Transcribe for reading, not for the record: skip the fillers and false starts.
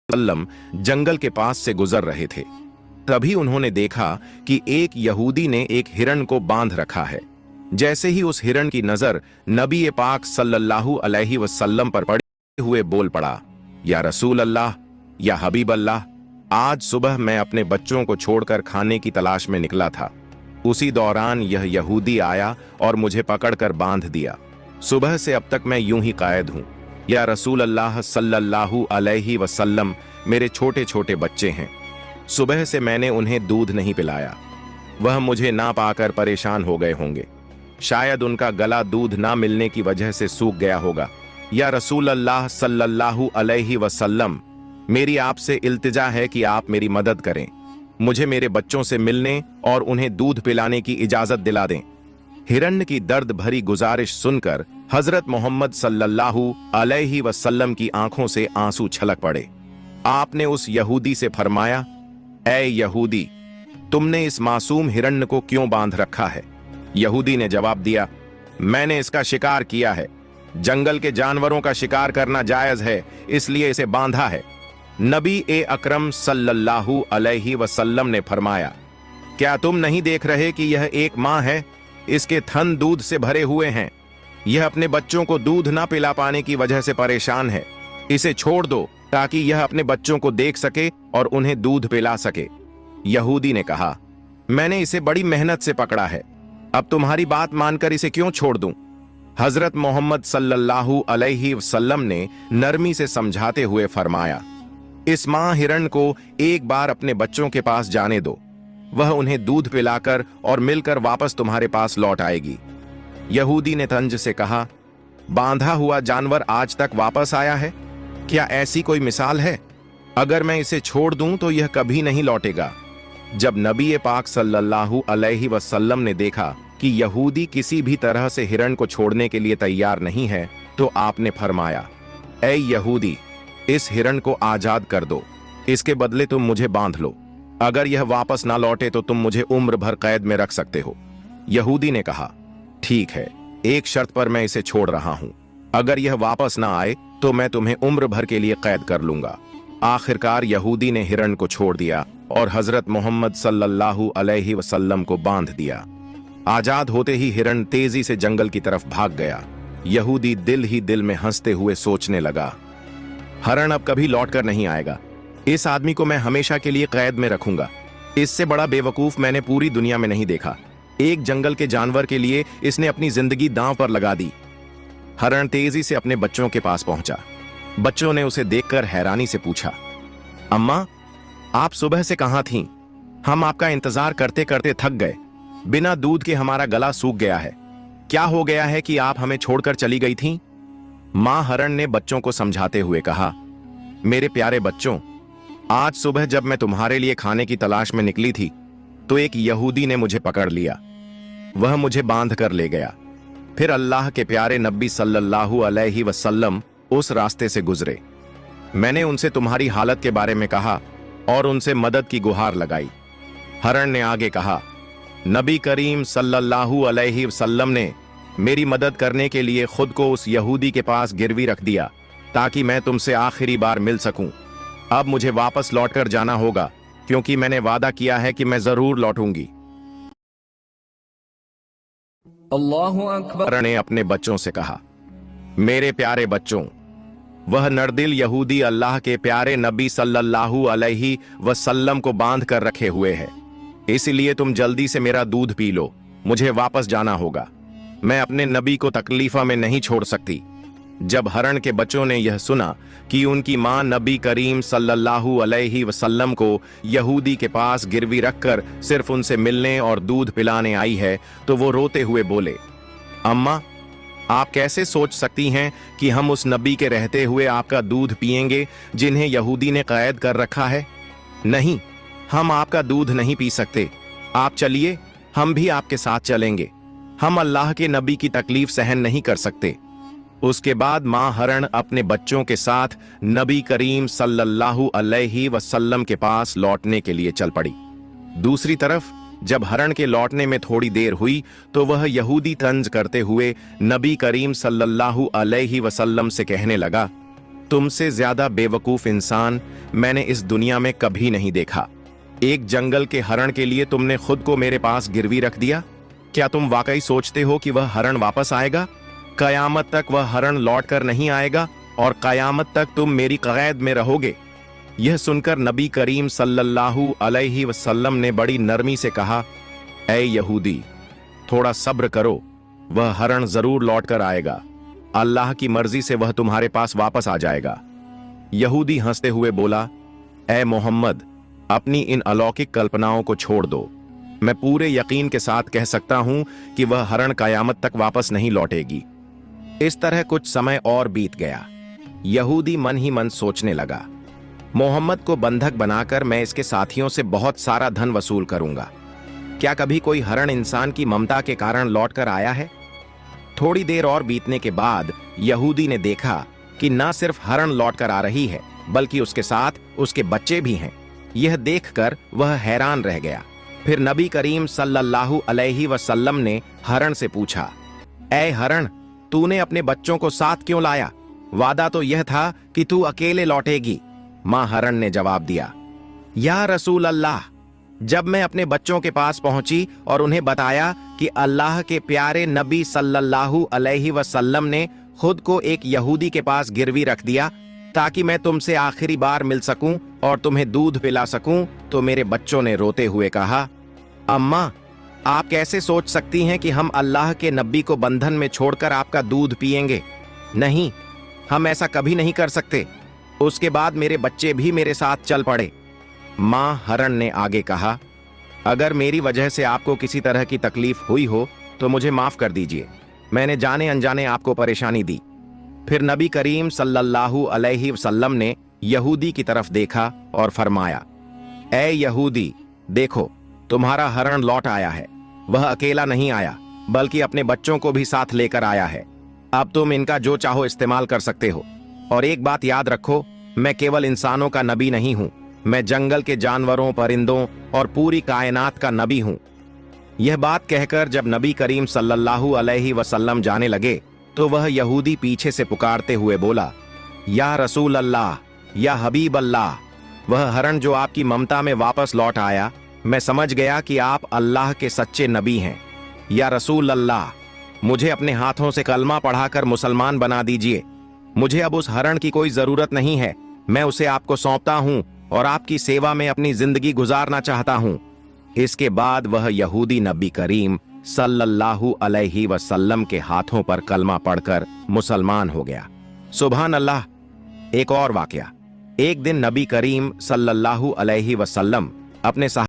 वसल्लम जंगल के पास से गुजर रहे थे। तभी उन्होंने देखा कि एक यहूदी ने एक हिरण को बांध रखा है। जैसे ही उस हिरण की नजर नबी पाक सल्लल्लाहु अलैहि वसल्लम पर पड़े हुए बोल पड़ा, या रसूल अल्लाह, या हबीब अल्लाह, आज सुबह मैं अपने बच्चों को छोड़कर खाने की तलाश में निकला था। उसी दौरान यह यहूदी आया और मुझे पकड़कर बांध दिया। सुबह से अब तक मैं यूं ही कायद हूं। या रसूल अल्लाह सल्लल्लाहु अलैहि वसल्लम, मेरे छोटे छोटे बच्चे हैं। सुबह से मैंने उन्हें दूध नहीं पिलाया। वह मुझे ना पाकर परेशान हो गए होंगे। शायद उनका गला दूध ना मिलने की वजह से सूख गया होगा। या रसूल अल्लाह सल्लल्लाहु अलैहि वसल्लम, मेरी आपसे इल्तिजा है कि आप मेरी मदद करें। मुझे मेरे बच्चों से मिलने और उन्हें दूध पिलाने की इजाजत दिला दें। हिरण्य की दर्द भरी गुजारिश सुनकर हजरत मोहम्मद सल्लल्लाहु अलैहि वसल्लम की आंखों से आंसू छलक पड़े। आपने उस यहूदी से फरमाया, ऐ यहूदी, तुमने इस मासूम हिरण्य को क्यों बांध रखा है? यहूदी ने जवाब दिया, मैंने इसका शिकार किया है। जंगल के जानवरों का शिकार करना जायज है, इसलिए इसे बांधा है। नबी अकरम सल्लल्लाहु अलैहि वसल्लम ने फरमाया, क्या तुम नहीं देख रहे कि यह एक माँ है? इसके थन दूध से भरे हुए हैं। यह अपने बच्चों को दूध ना पिला पाने की वजह से परेशान है। इसे छोड़ दो ताकि यह अपने बच्चों को देख सके और उन्हें दूध पिला सके। यहूदी ने कहा, मैंने इसे बड़ी मेहनत से पकड़ा है, अब तुम्हारी बात मानकर इसे क्यों छोड़ दूं? हजरत मोहम्मद सल्लल्लाहु अलैहि वसल्लम ने नरमी से समझाते हुए फरमाया, इस मां हिरण को एक बार अपने बच्चों के पास जाने दो। वह उन्हें दूध पिलाकर और मिलकर वापस तुम्हारे पास लौट आएगी। यहूदी ने तंज से कहा, बांधा हुआ जानवर आज तक वापस आया है? क्या ऐसी कोई मिसाल है? अगर मैं इसे छोड़ दूं तो यह कभी नहीं लौटेगा। जब नबी पाक सल्लल्लाहु अलैहि वसल्लम ने देखा कि यहूदी किसी भी तरह से हिरण को छोड़ने के लिए तैयार नहीं है, तो आपने फरमाया, ऐ यहूदी, इस हिरण को आजाद कर दो। इसके बदले तुम मुझे बांध लो। अगर यह वापस ना लौटे तो तुम मुझे उम्र भर कैद में रख सकते हो। यहूदी ने कहा, ठीक है, एक शर्त पर मैं इसे छोड़ रहा हूं। अगर यह वापस ना आए तो मैं तुम्हें उम्र भर के लिए कैद कर लूंगा। आखिरकार यहूदी ने हिरण को छोड़ दिया और हजरत मोहम्मद सल्लल्लाहु अलैहि वसल्लम को बांध दिया। आजाद होते ही हिरण तेजी से जंगल की तरफ भाग गया। यहूदी दिल ही दिल में हंसते हुए सोचने लगा, हिरण अब कभी लौट कर नहीं आएगा। इस आदमी को मैं हमेशा के लिए कैद में रखूंगा। इससे बड़ा बेवकूफ मैंने पूरी दुनिया में नहीं देखा। एक जंगल के जानवर के लिए इसने अपनी जिंदगी दांव पर लगा दी। हिरण तेजी से अपने बच्चों के पास पहुंचा। बच्चों ने उसे देखकर हैरानी से पूछा, अम्मा, आप सुबह से कहां थीं? हम आपका इंतजार करते करते थक गए। बिना दूध के हमारा गला सूख गया है। क्या हो गया है कि आप हमें छोड़कर चली गई थीं? मां हिरण ने बच्चों को समझाते हुए कहा, मेरे प्यारे बच्चों, आज सुबह जब मैं तुम्हारे लिए खाने की तलाश में निकली थी तो एक यहूदी ने मुझे पकड़ लिया। वह मुझे बांध कर ले गया। फिर अल्लाह के प्यारे नबी सल्लल्लाहु अलैहि वसल्लम उस रास्ते से गुजरे। मैंने उनसे तुम्हारी हालत के बारे में कहा और उनसे मदद की गुहार लगाई। हिरण ने आगे कहा, नबी करीम सल्लल्लाहु अलैहि वसल्लम ने मेरी मदद करने के लिए खुद को उस यहूदी के पास गिरवी रख दिया ताकि मैं तुमसे आखिरी बार मिल सकूं। अब मुझे वापस लौटकर जाना होगा क्योंकि मैंने वादा किया है कि मैं जरूर लौटूंगी। अल्लाहु अकबर ने अपने बच्चों से कहा, मेरे प्यारे बच्चों, वह नरदिल यहूदी अल्लाह के प्यारे नबी सल्लल्लाहु अलैहि वसल्लम को बांध कर रखे हुए है। इसलिए तुम जल्दी से मेरा दूध पी लो। मुझे वापस जाना होगा। मैं अपने नबी को तकलीफा में नहीं छोड़ सकती। जब हिरण के बच्चों ने यह सुना कि उनकी मां नबी करीम सल्लल्लाहु अलैहि वसल्लम को यहूदी के पास गिरवी रखकर सिर्फ उनसे मिलने और दूध पिलाने आई है, तो वो रोते हुए बोले, अम्मा, आप कैसे सोच सकती हैं कि हम उस नबी के रहते हुए आपका दूध पिएंगे जिन्हें यहूदी ने कैद कर रखा है? नहीं, हम आपका दूध नहीं पी सकते। आप चलिए, हम भी आपके साथ चलेंगे। हम अल्लाह के नबी की तकलीफ सहन नहीं कर सकते। उसके बाद मां हिरण अपने बच्चों के साथ नबी करीम सल्लल्लाहु अलैहि वसल्लम के पास लौटने के लिए चल पड़ी। दूसरी तरफ जब हिरण के लौटने में थोड़ी देर हुई तो वह यहूदी तंज करते हुए नबी करीम सल्लल्लाहु अलैहि वसल्लम से कहने लगा, तुमसे ज्यादा बेवकूफ इंसान मैंने इस दुनिया में कभी नहीं देखा। एक जंगल के हरण के लिए तुमने खुद को मेरे पास गिरवी रख दिया। क्या तुम वाकई सोचते हो कि वह हरण वापस आएगा? कयामत तक वह हरण लौट कर नहीं आएगा और कयामत तक तुम मेरी कैद में रहोगे। यह सुनकर नबी करीम सल्लल्लाहु अलैहि वसल्लम ने बड़ी नरमी से कहा, ऐ यहूदी, थोड़ा सब्र करो, वह हरण जरूर लौट कर आएगा। अल्लाह की मर्जी से वह तुम्हारे पास वापस आ जाएगा। यहूदी हंसते हुए बोला, ऐ मोहम्मद, अपनी इन अलौकिक कल्पनाओं को छोड़ दो। मैं पूरे यकीन के साथ कह सकता हूं कि वह हरण कयामत तक वापस नहीं लौटेगी। इस तरह कुछ समय और बीत गया। यहूदी मन ही मन सोचने लगा, मोहम्मद को बंधक बनाकर मैं इसके साथियों से बहुत सारा धन वसूल करूंगा। क्या कभी कोई हरण इंसान की ममता के कारण लौट कर आया है? थोड़ी देर और बीतने के बाद यहूदी ने देखा कि न सिर्फ हरण लौट कर आ रही है, बल्कि उसके साथ उसके बच्चे भी हैं। यह देखकर वह हैरान रह गया। फिर नबी करीम सल्लल्लाहु अलैहि वसल्लम ने हरण से पूछा, ऐ हरण, तूने अपने बच्चों को साथ क्यों लाया? वादा तो यह था कि तू अकेले लौटेगी। मां हरण ने जवाब दिया, या रसूल अल्लाह, जब मैं अपने बच्चों के पास पहुंची और उन्हें बताया कि अल्लाह के प्यारे नबी सल्लल्लाहु अलैहि वसल्लम ने खुद को एक यहूदी के पास गिरवी रख दिया ताकि मैं तुमसे आखिरी बार मिल सकूं और तुम्हें दूध पिला सकूं, तो मेरे बच्चों ने रोते हुए कहा, अम्मा, आप कैसे सोच सकती हैं कि हम अल्लाह के नबी को बंधन में छोड़कर आपका दूध पिएंगे? नहीं, हम ऐसा कभी नहीं कर सकते। उसके बाद मेरे बच्चे भी मेरे साथ चल पड़े। मां हरण ने आगे कहा, अगर मेरी वजह से आपको किसी तरह की तकलीफ हुई हो तो मुझे माफ कर दीजिए। मैंने जाने अनजाने आपको परेशानी दी। फिर नबी करीम सल्लल्लाहु अलैहि वसल्लम ने यहूदी की तरफ देखा और फरमाया, ऐ यहूदी, देखो, तुम्हारा हरण लौट आया है। वह अकेला नहीं आया, बल्कि अपने बच्चों को भी साथ लेकर आया है। अब तुम इनका जो चाहो इस्तेमाल कर सकते हो। और एक बात याद रखो, मैं केवल इंसानों का नबी नहीं हूं, मैं जंगल के जानवरों, परिंदों और पूरी कायनात का नबी हूं। यह बात कहकर जब नबी करीम सल्लल्लाहु अलैहि वसल्लम जाने लगे तो वह यहूदी पीछे से पुकारते हुए बोला, या रसूल अल्लाह, या हबीब अल्लाह, वह हरण जो आपकी ममता में वापस लौट आया, मैं समझ गया कि आप अल्लाह के सच्चे नबी हैं। या रसूल अल्लाह, मुझे अपने हाथों से कलमा पढ़ाकर मुसलमान बना दीजिए। मुझे अब उस हरण की कोई जरूरत नहीं है। मैं उसे आपको सौंपता हूं और आपकी सेवा में अपनी जिंदगी गुजारना चाहता हूं। इसके बाद वह यहूदी नबी करीम सल्लल्लाहु अलैहि वसल्लम के हाथों पर कलमा पढ़कर मुसलमान हो गया। सुभान अल्लाह। एक और वाकया। एक दिन नबी करीम सल्लल्लाहु अलैहि वसल्लम अपने